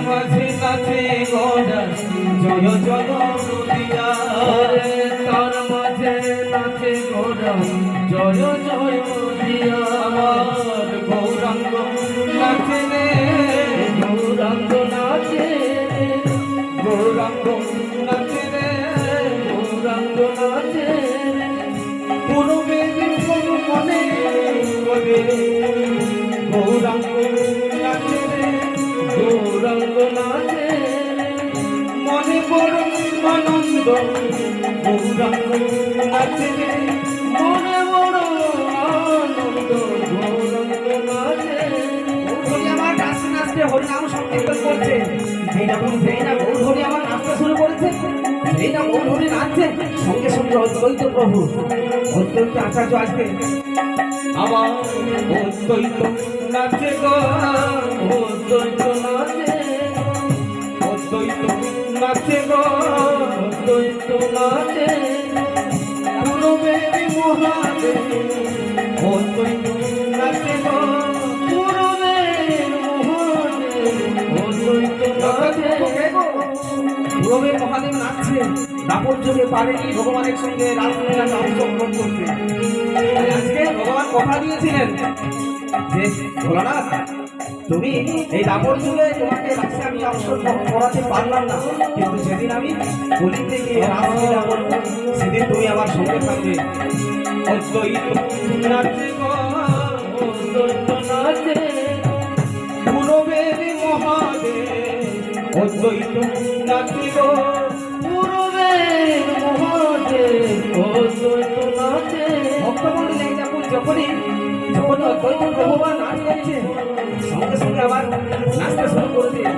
মাঝে নাচে গৌরা জয় জয় দিয়া তার মাঝে নাচে গৌরা জয় জয় দিয়া আমার গৌরাঙ্গ নাচে রে গৌরাঙ্গ নাচে গৌরাঙ্গ নাচে রে গৌরাঙ্গ নাচে পূর্বের মনে করে গৌরাঙ্গ নাচে রে গৌরাঙ্গ নাচে মনে বড় আনন্দ গৌরাঙ্গ নাচে রে মনে বড় আনন্দ গৌরাঙ্গ নাচে গৌরহরি আমার নাচতে নাচতে হরিনাম সংকীর্তন করছে যেই না গৌরহরি আমার নাচতে শুরু করেছে যেই না গৌরহরি নাচছে সঙ্গে সঙ্গে অদ্বৈত প্রভু অদ্বৈত আচার্য আসবে আমার অদ্বৈত নাচে গো অদ্বৈত নাচে অদ্বৈত নাচে গো অদ্বৈত নাচে পূর্বের মহাদেব অদ্বৈত নাচে গো পূর্বের মহাদেব অদ্বৈত নাচে পূর্বের মহাদেব নাচছে দাপর যুগে পারেনি ভগবানের সঙ্গে রাসলীলা অংশগ্রহণ করতে আজকে ভগবান কথা দিয়েছিলেন যে ভোলানাথ তুমি এই দাপর যুগে তোমাকে রাসে আমি অংশগ্রহণ করাতে পারলাম না কিন্তু যেদিন আমি বলিতে গিয়ে রাসলীলা করব সেদিন তুমি আমার সঙ্গে থাকবে অদ্বৈত নাচে গো অদ্বৈত নাচে পূর্বের মহাদেব অদ্বৈত নাচে গো পূর্বের মহাদেব অদ্বৈত নাচে ভক্তমণ্ডলী এই দেখুন যখনই অদ্বৈত ভগবান নাচ করছে সঙ্গে সঙ্গে আবার নাচতে শুরু করে দিয়ে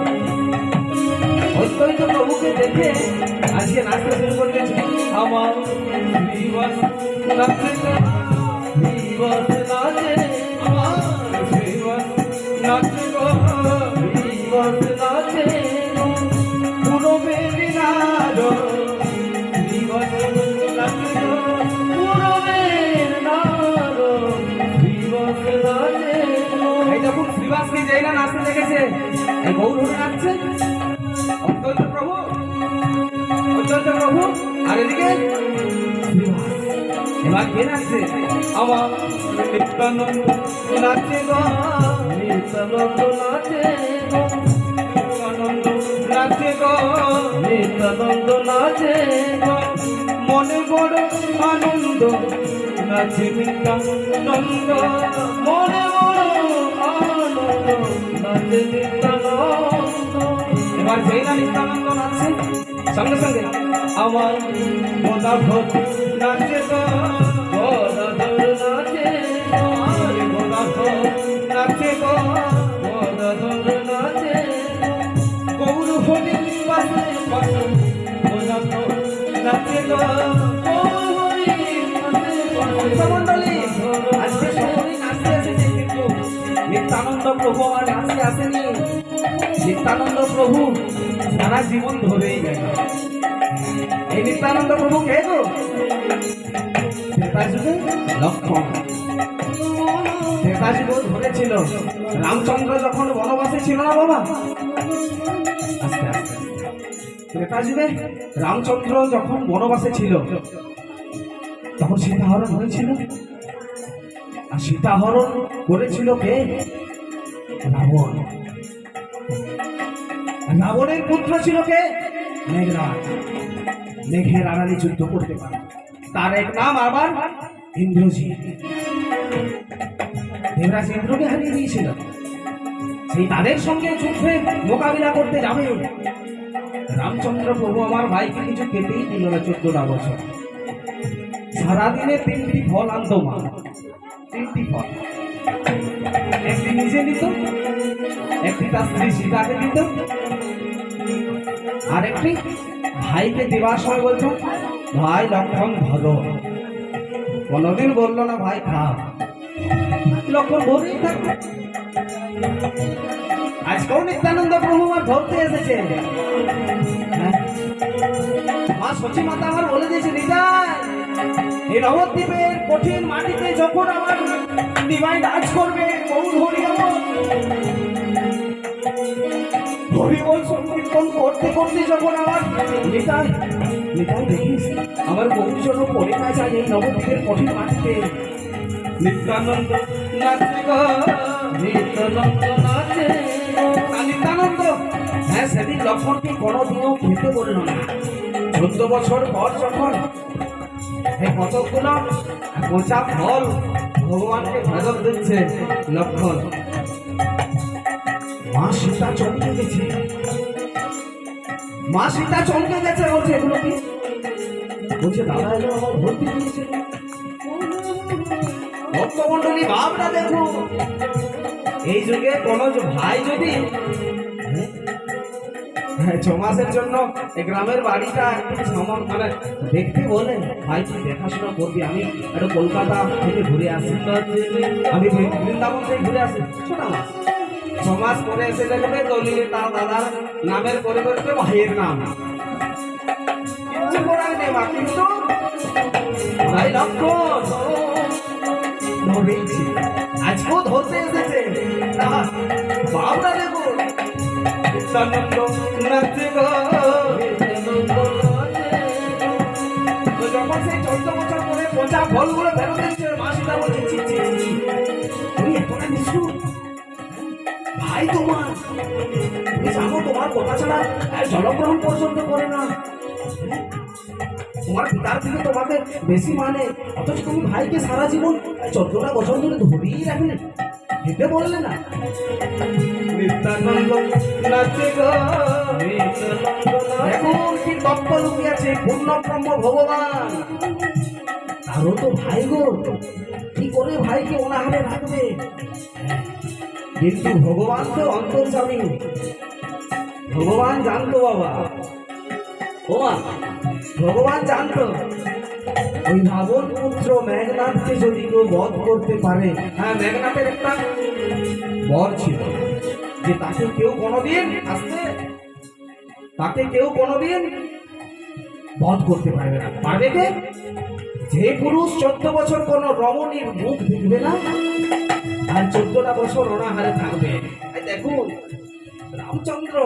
অদ্বৈত প্রভুকে দেখে আজকে নাচতে শুরু করে দিয়েছে আমার শ্রীবাস নাচে শ্রীবাস নাচে আমার শ্রীবাস নাচে গো শ্রীবাস নাচে পূর্বের নাদ শ্রীবাস নাচে গো পূর্বের নাদ শ্রীবাস নাচে এই দেখুন শ্রীবাসকে যেই না নাচতে দেখেছে এই গৌরহরি নাচছে অদ্বৈত প্রভু আর এদিকে শ্রীবাস এবার কে নাচছে আমার নিত্যানন্দ নাচে গো নিত্যানন্দ নাচে নিত্যানন্দ নাচে গো নিত্যানন্দ নাচে মনে বড় আনন্দ নাচে নিত্যানন্দ মনে বড় আনন্দ নাচে নিত্যানন্দ এবার যেই না নিত্যানন্দ নাচছে সঙ্গে সঙ্গে আমার গদাধর নাচে গো গদাধর নাচে আমার গদাধর নাচে গো গদাধর নাচে গৌরহরি পাশে পাশে গদাধর নাচে গো গৌরহরি পাশে মণ্ডলী আজকে সকলেই নাচতে এসেছে কিন্তু নিত্যানন্দ প্রভু আমার নাচতে আসেনি নিত্যানন্দ প্রভু সারা জীবন ধরেই গেল এই নিত্যানন্দ প্রভু কে গো লক্ষণ যুগ ধরেছিল রামচন্দ্র যখন বনবাসে ছিল না বাবা আস্তে আস্তে ত্রেতা যুগে রামচন্দ্র যখন বনবাসে ছিল তখন সীতাহরণ হয়েছিল আর সীতাহরণ করেছিল কে রাবণ রাবণের পুত্র ছিল কে মেঘরাজ মেঘের আড়ালে যুদ্ধ করতে পারে তার এক নাম আবার ইন্দ্রজিৎ দেবরাজ ইন্দ্রকে হারিয়ে দিয়েছিল সেই তাদের সঙ্গে যুদ্ধে মোকাবিলা করতে যাবে রামচন্দ্র প্রভু আমার ভাইকে কিছু খেতেই দিল না 14টা বছর সারাদিনে 3টি ফল আনতো মা 3টি ফল একটি নিজে নিত একটি তার স্ত্রী সীতাকে দিত আর একটি ভাইকে দেওয়ার সময় বলতো ভাই লক্ষণ ধরো কোনোদিন বললো না ভাই খা লক্ষণ ধরেই থাকবে আজকেও নিত্যানন্দ প্রভু আমার ধরতে এসেছে মা সচী মাতা আমার বলে দিয়েছে নিতাই এই নবদ্বীপের কঠিন মাটিতে যখন আমার ডিভাইন কাজ করবে গৌর হরি হরিবল সংকীর্তন করতে করতে যখন আমার নিতাই নিতাই দেখিস আমার বন্ধুজন পড়ে না যায় এই নবদ্বীপের কঠিন মাটিতে। নিত্যানন্দ নাচে গো, নিত্যানন্দ নাচে গো। নিত্যানন্দ, হ্যাঁ সেদিন লক্ষ্মণকে কোনোদিনও খেতে বলল না। 14 বছর পর যখন এই কতগুলো পচা ফল ভগবানকে ফেরত দিচ্ছে লক্ষ্মণ, মা সীতা চমকে গেছে। মা সীতা চমকে গেছে, বলছে এগুলো কি? বলছে দাদা এগুলো আমার ভর্তি দিয়েছে। ভক্তমন্ডলী ভাবনা দেখো, এই যুগে কোন ভাই যদি 6 মাসের জন্য গ্রামের বাড়িটা মানে দেখতে বলে, ভাই তুই দেখাশোনা করবি, আমি একটু কলকাতা থেকে ঘুরে আসি, আমি বৃন্দাবন থেকে ঘুরে আসি, 6 মাস পরে এসে দেখবে দলিলে তার দাদার নামের পরিবর্তে ভাইয়ের নাম। কিচ্ছু করার নেই মা, কিন্তু ভাই লক্ষ্মণ ধরেছি, আজকেও ধরতে এসেছে। বাবরা দেখো, নিত্যানন্দ নাচে গো, নিত্যানন্দ নাচে গো। যখন সেই 14 বছর পরে পচা ফলগুলো ফেরত দিচ্ছে, মা সীতা বলছে ছি ছি ছি, তুমি এতটা নিষ্ঠুর ভাই তোমার, তুমি জানো তোমার কথা ছাড়া জলগ্রহণ পর্যন্ত করে না, তোমার পিতার থেকে তোমাকে বেশি মানে, অথচ তুমি ভাইকে সারা জীবন 14টা বছর ধরে ধরেই রাখলে, খেতে বললে না। নিত্যানন্দ নাচে গো, এখন কি তত্ত্ব লুকিয়েছে পূর্ণব্রহ্ম ভগবান, আরো তো ভাই গো, কি করে ভাইকে অনাহারে রাখবে? কিন্তু ভগবান তো অন্তর্যামী, ভগবান জানতো বাবা, ওমা ভগবান জানতো ওই রাবণ পুত্র মেঘনাথকে যদি কেউ বধ করতে পারে, হ্যাঁ মেঘনাথের একটা বর ছিল যে তাকে কেউ কোনোদিন আসতে, তাকে কেউ কোনোদিন বধ করতে পারবে না। পারবে কে? যে পুরুষ 14 বছর কোন রমণীর মুখ দেখবে না আর 14টা বছর অনাহারে থাকবে। দেখুন রামচন্দ্র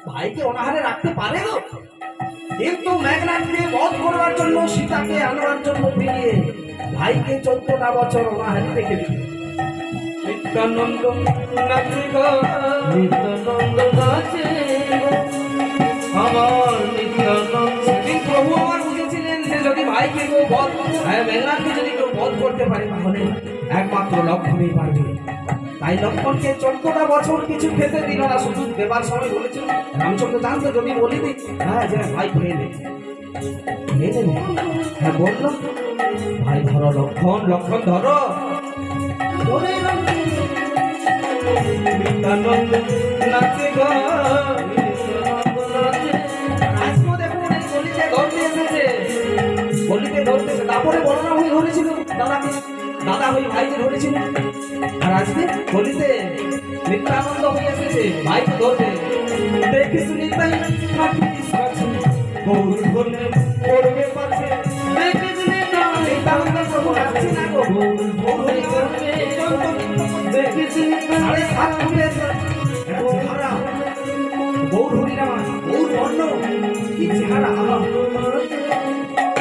ভাইকে অনাহারে রাখতে পারে না, কিন্তু মেঘনাথকে বধ করবার জন্য, সীতাকে আনবার জন্য ফিরিয়ে ভাইকে 14টা বছর অনাহারে রেখে দিল। নিত্যানন্দ নাচে গো, নিত্যানন্দ নাচে গো, আমার নিত্যানন্দ। সেদিন প্রভু আমার বুঝেছিলেন যে যদি ভাইকে কেউ বধ, মেঘনাথকে যদি কেউ বধ করতে পারে তাহলে একমাত্র লক্ষ্মণই পারবে। তাই লক্ষ্মণকে 14টা বছর কিছু খেতে দিল না, শুধু দেবার সময় বলেছিল, রামচন্দ্র জানতো যদি বলি দি হ্যাঁ যে ভাই খেয়ে নে, খেয়ে নেবে, হ্যাঁ বললো ভাই ধরো লক্ষ্মণ, লক্ষ্মণ ধরো, নিত্যানন্দ নাচে গো, নিত্যানন্দ নাচে। আজকেও দেখুন এই গলিতে ধরতে এসেছে, গলিতে ধরতেছে, তারপরে বর্ণনা হয়ে ধরেছিল দাদাকে, দাদা হয়ে ভাইকে ধরেছিল, আর আজকে গলিতে নিত্যানন্দ হয়ে এসেছে ভাইকে ধরতে। দেখিস নিতাই থাকিস কাছে, গৌর ধরলে পড়বে পাছে, দেখিস নিত্যানন্দ প্রভু আসছে না গো, গৌর ধরবে দেখিস নিতাই 7.5 ফুটে চেহারা, গৌর হরিনামা, গৌর বর্ণ, কি চেহারা!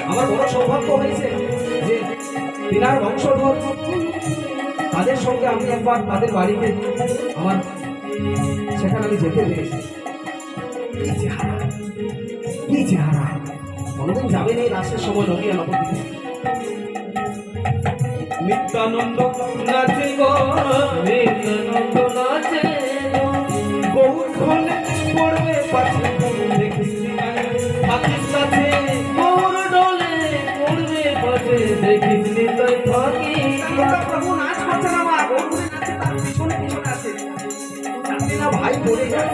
আমার বড় সৌভাগ্য হয়েছে যে তিনার বংশধর, তাদের সঙ্গে আমি একবার তাদের বাড়িতে আমার সেখানে আমি যেতে পেরেছি। কি চেহারা, কি চেহারা! কোনোদিন যাবেন এই রাসের সময় নদিয়া নবদ্বীপে। নিত্যানন্দ নাচে গো, নিত্যানন্দ নাচে গো, গৌর ধরলে পড়বে পাছে, দেখিস থাকিস কাছে, গৌর ডলে পড়বে পাছে, দেখিস নিতাই থাকিস। প্রভু নাচ করছে না মা, গৌর ধরে নাচে, তার পিছনে পিছনে আছে, জানতে না ভাই পড়ে যায়,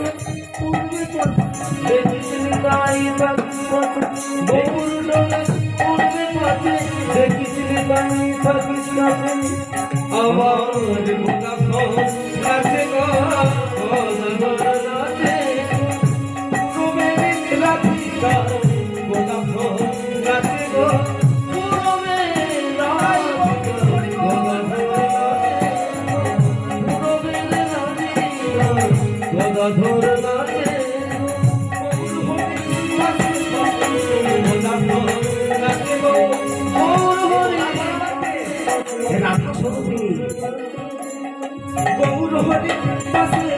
পড়বে পাছে, দেখিস নিতাই থাকিস পাছে, গৌর ডলে পড়বে পাছে, দেখিস নিতাই থাকিস কাছে। আমার বোকা ফল নাচে গো, নাচে পুরো মেরে রাধিকা, বোকা ফল নাচে গো, পুরো মেরে রাধিকা, বোকা ফল নাচে, পুরো মেরে রাধিকা, গদাধর নাচে। গৌর হরি দাসে